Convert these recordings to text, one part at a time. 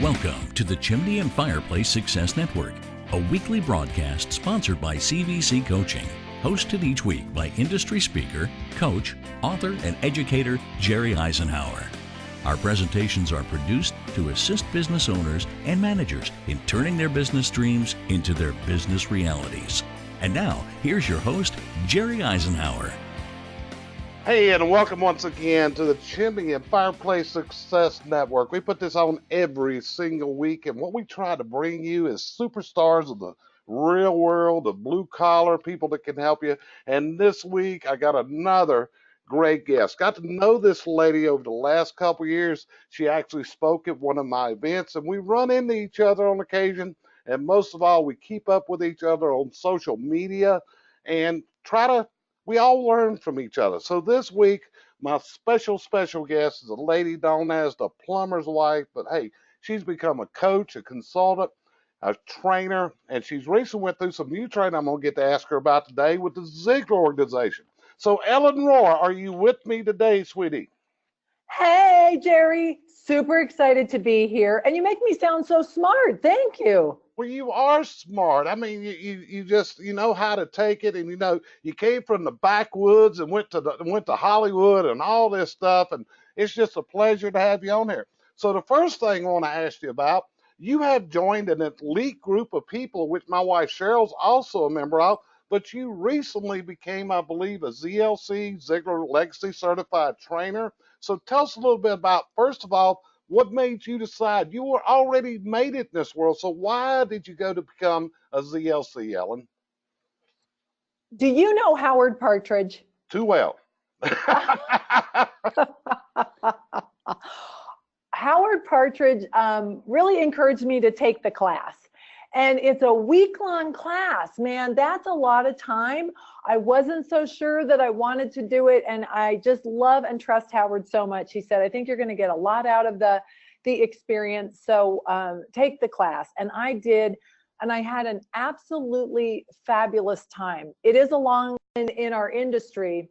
Welcome to the Chimney and Fireplace Success Network, a weekly broadcast sponsored by CVC Coaching, hosted each week by industry speaker, coach, author, and educator Jerry Eisenhower. Our presentations are produced to assist business owners and managers in turning their business dreams into their business realities. And now, here's your host, Jerry Eisenhower. Hey, and welcome once again to the Chimney and Fireplace Success Network. We put this on every single week, and what we try to bring you is superstars of the real world, of blue collar people that can help you. And this week, I got another great guest. Got to know this lady over the last couple of years. She actually spoke at one of my events, and we run into each other on occasion. And most of all, we keep up with each other on social media and we all learn from each other. So this week, my special guest is a lady known as the plumber's wife, but hey, she's become a coach, a consultant, a trainer, and she's recently went through some new training I'm going to get to ask her about today with the Ziegler organization. So Ellen Rohr, are you with me today, sweetie? Hey, Jerry, super excited to be here. And you make me sound so smart. Thank you. Well, you are smart. I mean, you just, you know how to take it, and you came from the backwoods and went to Hollywood and all this stuff, and it's just a pleasure to have you on here. So the first thing I want to ask you about, you have joined an elite group of people, which my wife Cheryl's also a member of, but you recently became, I believe, a ZLC, Ziegler Legacy Certified Trainer. So tell us a little bit about, first of all, what made you decide? You were already made it in this world, so why did you go to become a ZLC, Ellen? Do you know Howard Partridge? Too well. Howard Partridge really encouraged me to take the class. And it's a week-long class, man. That's a lot of time. I wasn't so sure that I wanted to do it, and I just love and trust Howard so much. He said, I think you're going to get a lot out of the experience, so take the class. And I did, and I had an absolutely fabulous time. It is a long in our industry.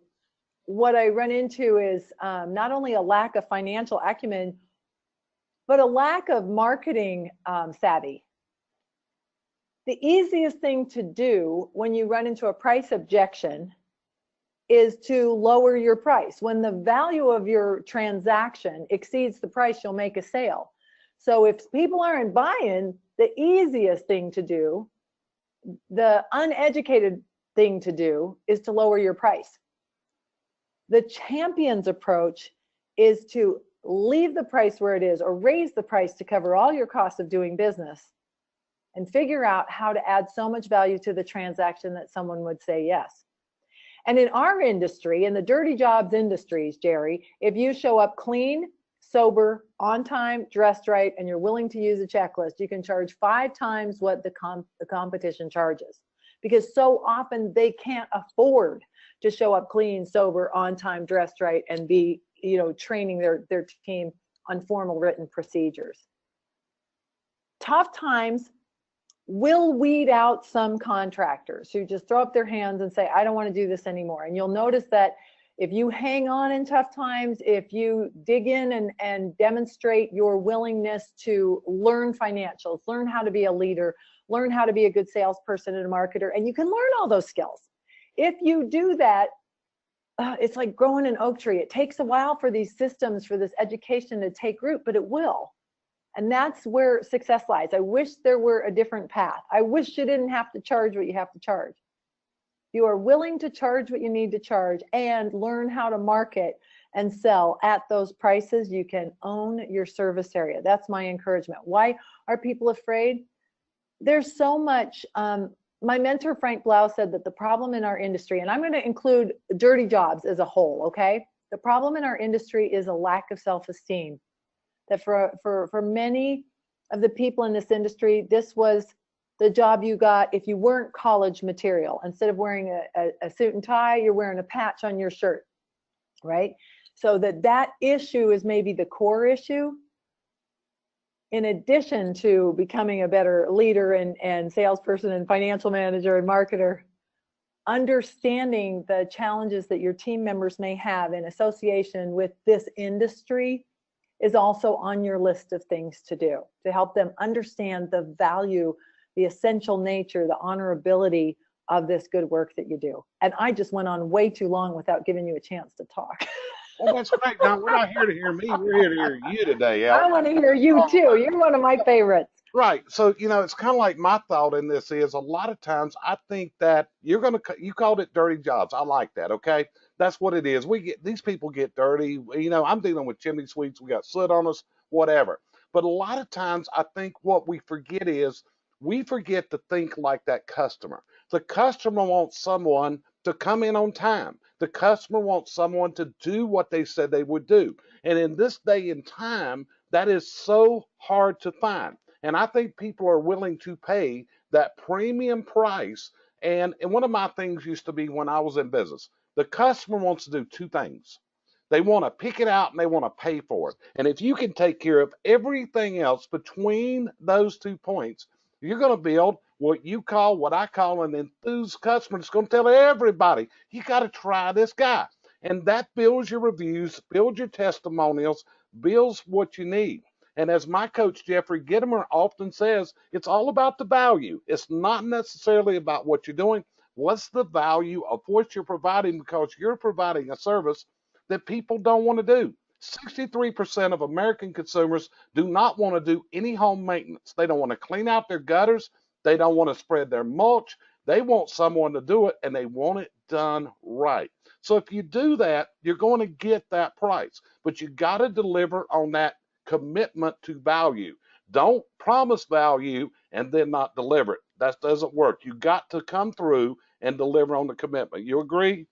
What I run into is not only a lack of financial acumen, but a lack of marketing savvy. The easiest thing to do when you run into a price objection is to lower your price. When the value of your transaction exceeds the price, you'll make a sale. So if people aren't buying, the easiest thing to do, the uneducated thing to do, is to lower your price. The champion's approach is to leave the price where it is or raise the price to cover all your costs of doing business, and figure out how to add so much value to the transaction that someone would say yes. And in our industry, in the dirty jobs industries, Jerry, if you show up clean, sober, on time, dressed right, and you're willing to use a checklist, you can charge 5 times what the competition charges. Because so often they can't afford to show up clean, sober, on time, dressed right, and be, training their team on formal written procedures. Tough times will weed out some contractors who just throw up their hands and say, I don't want to do this anymore. And you'll notice that if you hang on in tough times, if you dig in and demonstrate your willingness to learn financials, learn how to be a leader, learn how to be a good salesperson and a marketer, and you can learn all those skills. If you do that, it's like growing an oak tree. It takes a while for these systems, for this education to take root, but it will. And that's where success lies. I wish there were a different path. I wish you didn't have to charge what you have to charge. You are willing to charge what you need to charge and learn how to market and sell at those prices. You can own your service area. That's my encouragement. Why are people afraid? There's so much. My mentor, Frank Blau, said that the problem in our industry, and I'm going to include dirty jobs as a whole, okay? The problem in our industry is a lack of self-esteem. That for many of the people in this industry, this was the job you got if you weren't college material. Instead of wearing a suit and tie, you're wearing a patch on your shirt, right? So that issue is maybe the core issue. In addition to becoming a better leader and salesperson and financial manager and marketer, understanding the challenges that your team members may have in association with this industry is also on your list of things to do to help them understand the value, the essential nature, the honorability of this good work that you do. And I just went on way too long without giving you a chance to talk. Well, that's great. Now, we're not here to hear me. We're here to hear you today, Ellen. I want to hear you too. You're one of my favorites. Right. So, it's kind of like my thought in this is a lot of times I think that you called it dirty jobs. I like that. Okay. That's what it is. These people get dirty. I'm dealing with chimney sweeps. We got soot on us, whatever. But a lot of times I think what we forget is we forget to think like that customer. The customer wants someone to come in on time. The customer wants someone to do what they said they would do. And in this day and time, that is so hard to find. And I think people are willing to pay that premium price. And one of my things used to be when I was in business, the customer wants to do two things. They want to pick it out and they want to pay for it. And if you can take care of everything else between those 2 points, you're going to build what I call an enthused customer that's going to tell everybody, you got to try this guy. And that builds your reviews, builds your testimonials, builds what you need. And as my coach, Jeffrey Gittimer, often says, it's all about the value. It's not necessarily about what you're doing. What's the value of what you're providing, because you're providing a service that people don't want to do. 63% of American consumers do not want to do any home maintenance. They don't want to clean out their gutters. They don't want to spread their mulch. They want someone to do it, and they want it done right. So if you do that, you're going to get that price. But you got to deliver on that commitment to value. Don't promise value and then not deliver it. That doesn't work. You got to come through and deliver on the commitment. You agree?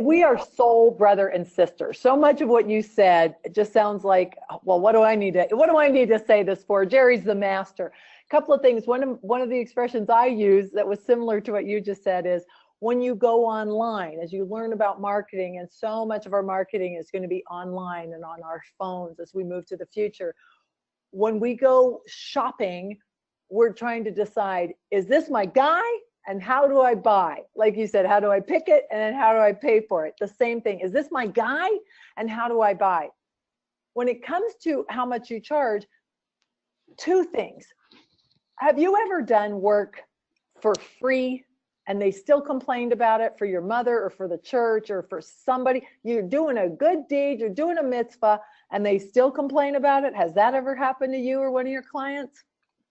We are soul brother and sister. So much of what you said, it just sounds like, well, what do I need to say this for? Jerry's the master. A couple of things. One of the expressions I use that was similar to what you just said is, when you go online, as you learn about marketing, and so much of our marketing is going to be online and on our phones as we move to the future. When we go shopping, we're trying to decide, is this my guy? And how do I buy? Like you said, how do I pick it? And then how do I pay for it? The same thing. Is this my guy? And how do I buy? When it comes to how much you charge, two things. Have you ever done work for free and they still complained about it, for your mother or for the church or for somebody? You're doing a good deed, you're doing a mitzvah, and they still complain about it? Has that ever happened to you or one of your clients?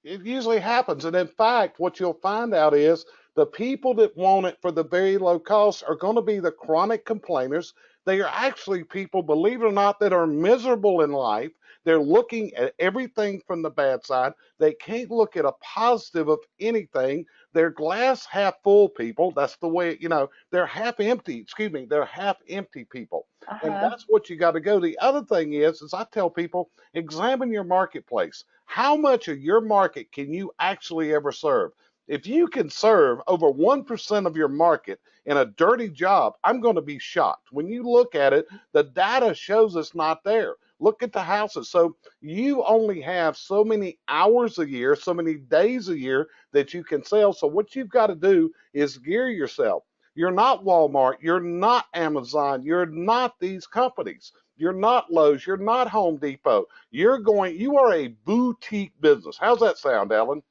It usually happens. And in fact, what you'll find out is the people that want it for the very low cost are going to be the chronic complainers. They are actually people, believe it or not, that are miserable in life. They're looking at everything from the bad side. They can't look at a positive of anything. They're glass half full people. That's the way, they're half empty. They're half empty people. And that's what you got to go. The other thing is I tell people, examine your marketplace. How much of your market can you actually ever serve? If you can serve over 1% of your market in a dirty job, I'm going to be shocked. When you look at it, the data shows it's not there. Look at the houses. So you only have so many hours a year, so many days a year that you can sell. So what you've got to do is gear yourself. You're not Walmart. You're not Amazon. You're not these companies. You're not Lowe's. You're not Home Depot. You are a boutique business. How's that sound, Ellen?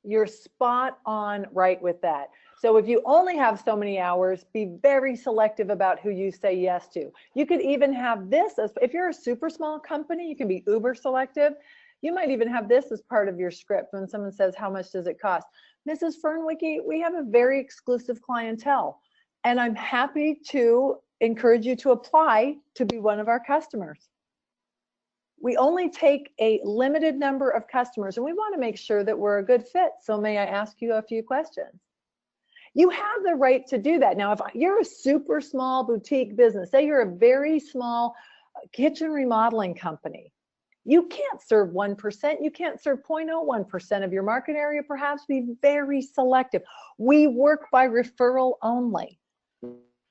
You're spot on right with that. So if you only have so many hours, be very selective about who you say yes to. You could even have this as, if you're a super small company, you can be uber selective. You might even have this as part of your script when someone says, how much does it cost? Mrs. Fernwicke, we have a very exclusive clientele, and I'm happy to encourage you to apply to be one of our customers. We only take a limited number of customers, and we want to make sure that we're a good fit. So may I ask you a few questions? You have the right to do that. Now, if you're a super small boutique business, say you're a very small kitchen remodeling company, you can't serve 1%. You can't serve 0.01% of your market area. Perhaps be very selective. We work by referral only.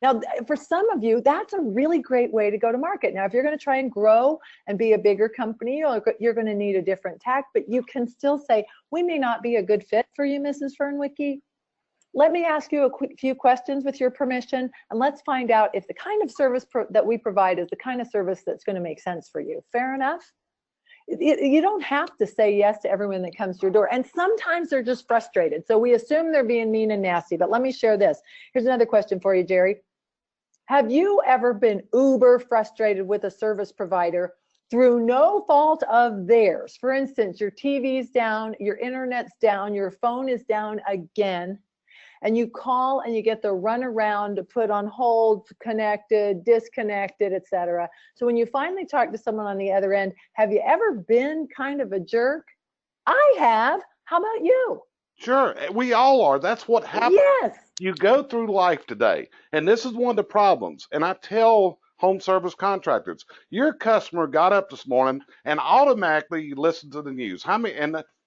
Now, for some of you, that's a really great way to go to market. Now, if you're going to try and grow and be a bigger company, you're going to need a different tack, but you can still say, we may not be a good fit for you, Mrs. Fernwicke, Let me ask you a few questions with your permission, and let's find out if the kind of service that we provide is the kind of service that's going to make sense for you. Fair enough? You don't have to say yes to everyone that comes to your door. And sometimes they're just frustrated. So we assume they're being mean and nasty. But let me share this. Here's another question for you, Jerry. Have you ever been uber frustrated with a service provider through no fault of theirs? For instance, your TV's down, your internet's down, your phone is down again, and you call and you get the runaround to put on hold, connected, disconnected, etc. So when you finally talk to someone on the other end, have you ever been kind of a jerk? I have. How about you? Sure, we all are. That's what happens. Yes. You go through life today, and this is one of the problems. And I tell home service contractors, your customer got up this morning and automatically you listen to the news.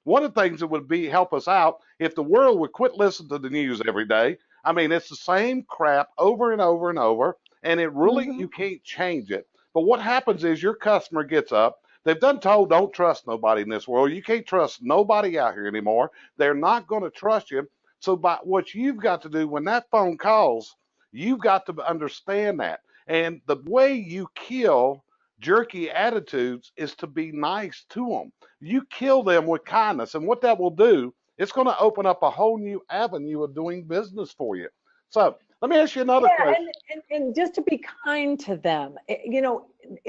One of the things that would be help us out if the world would quit listening to the news every day. I mean, it's the same crap over and over and over, and it really, you can't change it. But what happens is your customer gets up. They've done told don't trust nobody in this world. You can't trust nobody out here anymore. They're not going to trust you. So by what you've got to do when that phone calls, you've got to understand that. And the way you kill jerky attitudes is to be nice to them. You kill them with kindness. And what that will do, it's going to open up a whole new avenue of doing business for you. So let me ask you another question. And just to be kind to them, you know,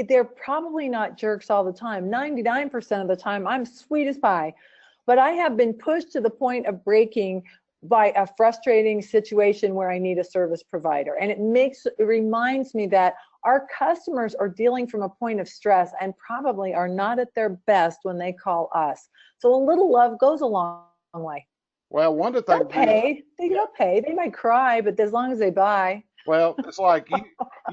they're probably not jerks all the time. 99% of the time, I'm sweet as pie. But I have been pushed to the point of breaking by a frustrating situation where I need a service provider. And it reminds me that our customers are dealing from a point of stress and probably are not at their best when they call us. So a little love goes a long way. Well, one of the things they'll pay. They might cry, but as long as they buy. Well, it's like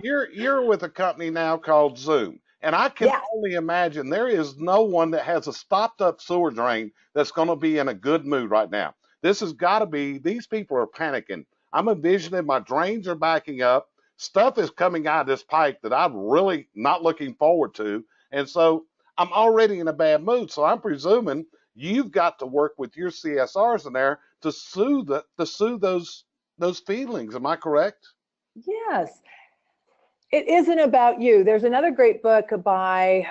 you're with a company now called Zoom. And I can only imagine there is no one that has a stopped up sewer drain that's going to be in a good mood right now. This has got to be, these people are panicking. I'm envisioning my drains are backing up. Stuff is coming out of this pipe that I'm really not looking forward to. And so I'm already in a bad mood. So I'm presuming you've got to work with your CSRs in there to soothe those feelings. Am I correct? Yes. It isn't about you. There's another great book by,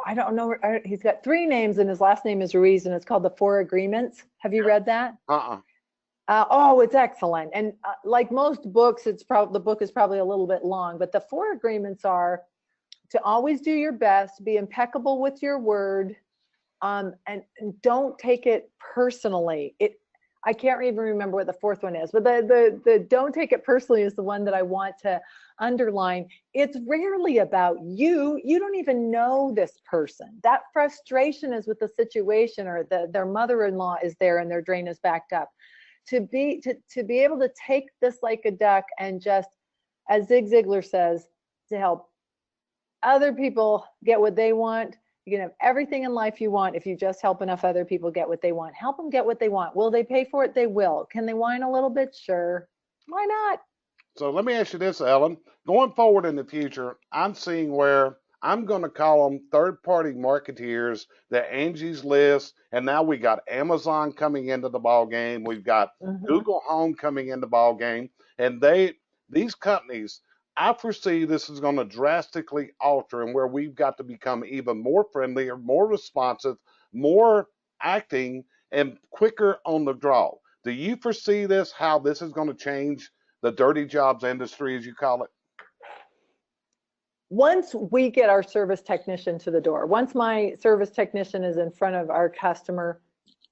I don't know, he's got 3 names and his last name is Ruiz, and it's called The 4 Agreements. Have you read that? Oh, it's excellent. And like most books, the book is probably a little bit long, but the 4 agreements are to always do your best, be impeccable with your word, and don't take it personally. I can't even remember what the 4th one is, but the don't take it personally is the one that I want to underline. It's rarely about you. You don't even know this person. That frustration is with the situation, or their mother-in-law is there and their drain is backed up. To be able to take this like a duck and just, as Zig Ziglar says, to help other people get what they want. You can have everything in life you want if you just help enough other people get what they want. Help them get what they want. Will they pay for it? They will. Can they whine a little bit? Sure. Why not? So let me ask you this, Ellen. Going forward in the future, I'm seeing where I'm going to call them third-party marketeers, the Angie's List, and now we got Amazon coming into the ball game. We've got Google Home coming into the ball game, and these companies, I foresee this is going to drastically alter, and where we've got to become even more friendly, or more responsive, more acting, and quicker on the draw. Do you foresee this, how this is going to change the dirty jobs industry, as you call it? Once we get our service technician to the door, once my service technician is in front of our customer,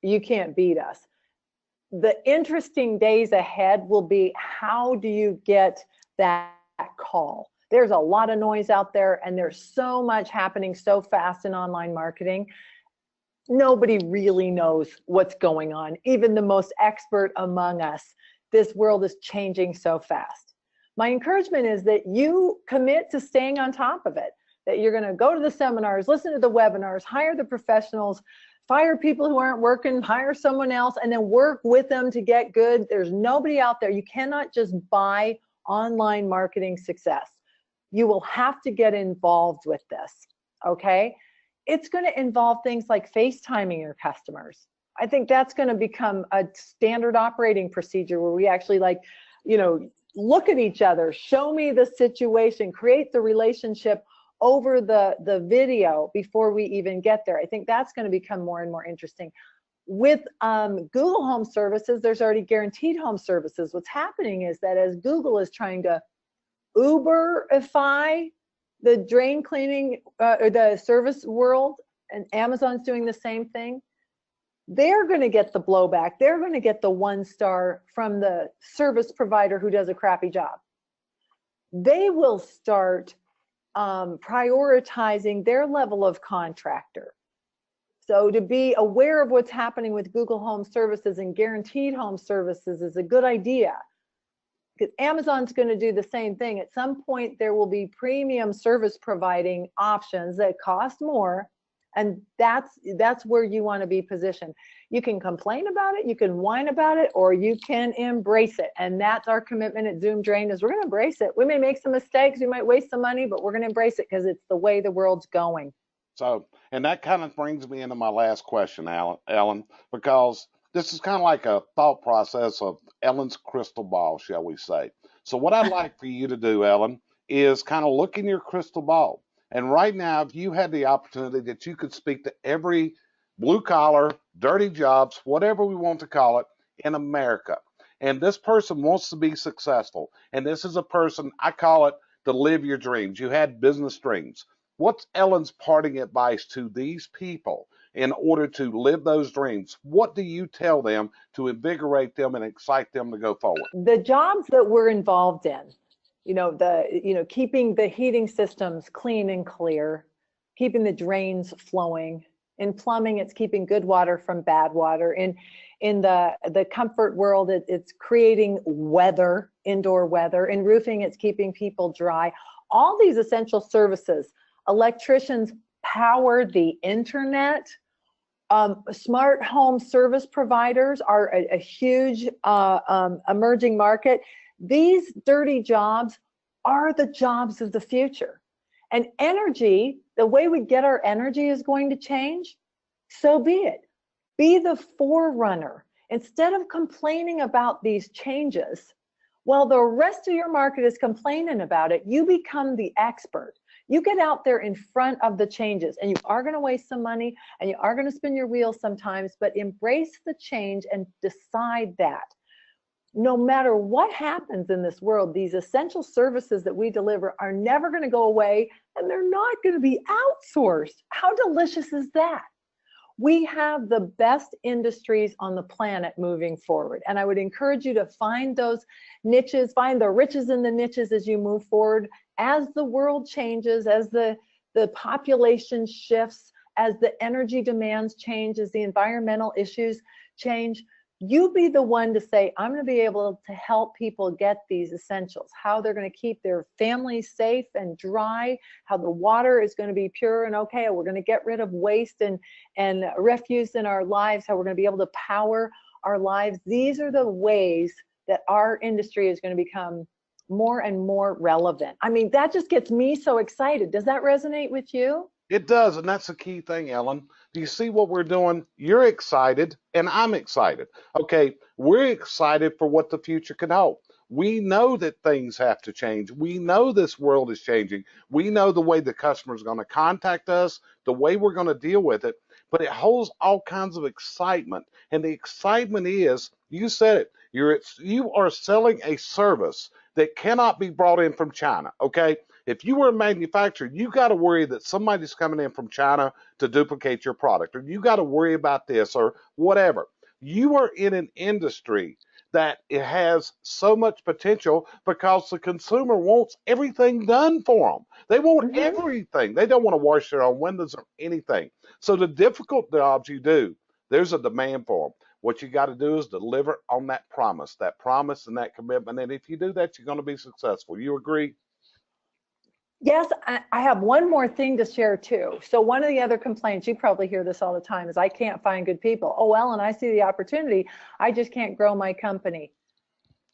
you can't beat us. The interesting days ahead will be, how do you get that call? There's a lot of noise out there, and there's so much happening so fast in online marketing. Nobody really knows what's going on, even the most expert among us. This world is changing so fast. My encouragement is that you commit to staying on top of it, that you're going to go to the seminars, listen to the webinars, hire the professionals, fire people who aren't working, hire someone else, and then work with them to get good. There's nobody out there. You cannot just buy online marketing success. You will have to get involved with this, okay? It's going to involve things like FaceTiming your customers. I think that's going to become a standard operating procedure where we actually look at each other, show me the situation, create the relationship over the video before we even get there. I think that's going to become more and more interesting. With Google Home Services, there's already guaranteed home services. What's happening is that as Google is trying to Uberify the drain cleaning or the service world, and Amazon's doing the same thing, they're going to get the blowback. They're going to get the 1-star from the service provider who does a crappy job. They will start prioritizing their level of contractor. So to be aware of what's happening with Google Home Services and guaranteed home services is a good idea. Because Amazon's going to do the same thing. At some point, there will be premium service providing options that cost more, and that's where you want to be positioned. You can complain about it, you can whine about it, or you can embrace it. And that's our commitment at Zoom Drain, is we're going to embrace it. We may make some mistakes, we might waste some money, but we're going to embrace it because it's the way the world's going. So, and that kind of brings me into my last question, Ellen, because this is kind of like a thought process of Ellen's crystal ball, shall we say. So what I'd like for you to do, Ellen, is kind of look in your crystal ball. And right now, if you had the opportunity that you could speak to every blue collar, dirty jobs, whatever we want to call it, in America, and this person wants to be successful, and this is a person, I call it to live your dreams. You had business dreams. What's Ellen's parting advice to these people in order to live those dreams? What do you tell them to invigorate them and excite them to go forward? The jobs that we're involved in, keeping the heating systems clean and clear, keeping the drains flowing. In plumbing, it's keeping good water from bad water. In the comfort world, it's creating weather, indoor weather. In roofing, it's keeping people dry. All these essential services. Electricians power the internet. Smart home service providers are a huge emerging market. These dirty jobs are the jobs of the future. And energy, the way we get our energy is going to change. So be it. Be the forerunner. Instead of complaining about these changes, while the rest of your market is complaining about it, you become the expert. You get out there in front of the changes, and you are going to waste some money and you are going to spin your wheels sometimes, but embrace the change and decide that no matter what happens in this world, these essential services that we deliver are never going to go away, and they're not going to be outsourced. How delicious is that? We have the best industries on the planet moving forward. And I would encourage you to find those niches, find the riches in the niches as you move forward, as the world changes, as the population shifts, as the energy demands change, as the environmental issues change. You be the one to say, I'm going to be able to help people get these essentials, how they're going to keep their families safe and dry, how the water is going to be pure and okay, we're going to get rid of waste and refuse in our lives, how we're going to be able to power our lives. These are the ways that our industry is going to become more and more relevant. I mean, that just gets me so excited. Does that resonate with you? It does, and that's the key thing, Ellen. Do you see what we're doing? You're excited, and I'm excited. Okay, we're excited for what the future can hold. We know that things have to change. We know this world is changing. We know the way the customer is going to contact us, the way we're going to deal with it, but it holds all kinds of excitement. And the excitement is, you said it, you are selling a service that cannot be brought in from China, okay? If you were a manufacturer, you got to worry that somebody's coming in from China to duplicate your product, or you got to worry about this or whatever. You are in an industry that it has so much potential because the consumer wants everything done for them. They want everything. They don't want to wash their own windows or anything. So the difficult jobs you do, there's a demand for them. What you got to do is deliver on that promise and that commitment. And if you do that, you're going to be successful. You agree? Yes, I have one more thing to share too. So one of the other complaints, you probably hear this all the time, is I can't find good people. Oh, Ellen, I see the opportunity. I just can't grow my company.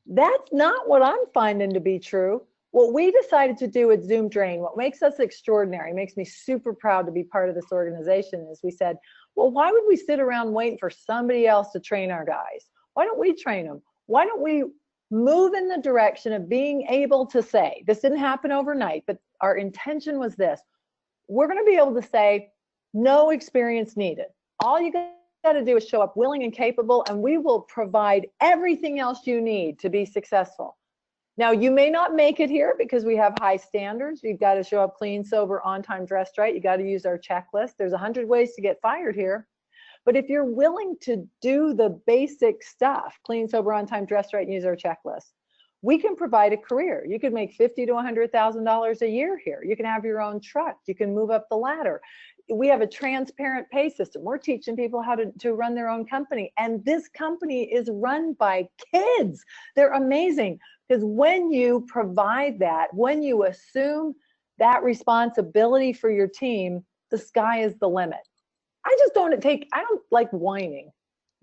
That's not what I'm finding to be true. What we decided to do at Zoom Drain, what makes us extraordinary, makes me super proud to be part of this organization, is we said, Well, why would we sit around waiting for somebody else to train our guys? Why don't we train them? Why don't we move in the direction of being able to say, this didn't happen overnight, but our intention was this. We're going to be able to say, no experience needed. All you got to do is show up willing and capable, and we will provide everything else you need to be successful. Now, you may not make it here because we have high standards. You've got to show up clean, sober, on time, dressed right. You got to use our checklist. There's 100 ways to get fired here. But if you're willing to do the basic stuff, clean, sober, on time, dressed right, and use our checklist, we can provide a career. You could make $50,000 to $100,000 a year here. You can have your own truck. You can move up the ladder. We have a transparent pay system. We're teaching people how to run their own company. And this company is run by kids. They're amazing. Because when you provide that, when you assume that responsibility for your team, the sky is the limit. I don't like whining.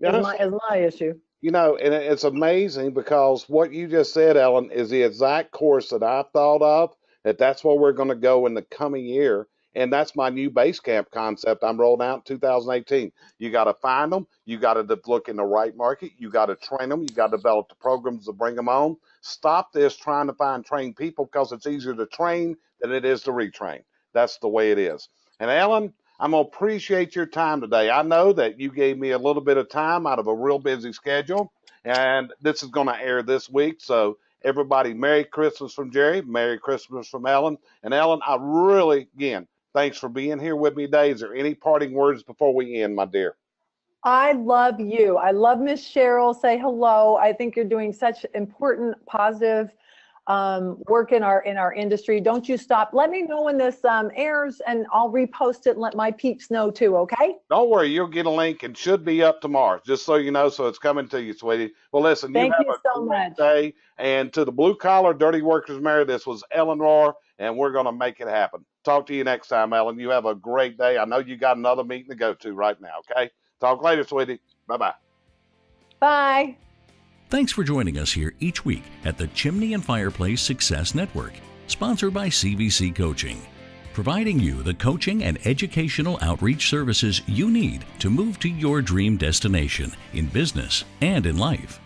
Is my issue. You know, and it's amazing because what you just said, Ellen, is the exact course that I thought of, that's where we're going to go in the coming year. And that's my new base camp concept I'm rolling out in 2018. You got to find them. You got to look in the right market. You got to train them. You got to develop the programs to bring them on. Stop this trying to find trained people because it's easier to train than it is to retrain. That's the way it is. And Ellen, I'm going to appreciate your time today. I know that you gave me a little bit of time out of a real busy schedule, and this is going to air this week. So everybody, Merry Christmas from Jerry, Merry Christmas from Ellen. And Ellen, I really, again, thanks for being here with me today. Is there any parting words before we end, my dear? I love you. I love Miss Cheryl. Say hello. I think you're doing such important, positive work in our industry. Don't you stop. Let me know when this airs, and I'll repost it and let my peeps know too, okay? Don't worry. You'll get a link and should be up tomorrow, just so you know, so it's coming to you, sweetie. Well, listen, Thank you you have so a great much. day. And to the Blue Collar Dirty Workers Mary, this was Ellen Rohr, and we're going to make it happen. Talk to you next time, Ellen. You have a great day. I know you got another meeting to go to right now, okay? Talk later, sweetie. Bye-bye. Bye. Thanks for joining us here each week at the Chimney and Fireplace Success Network, sponsored by CVC Coaching, providing you the coaching and educational outreach services you need to move to your dream destination in business and in life.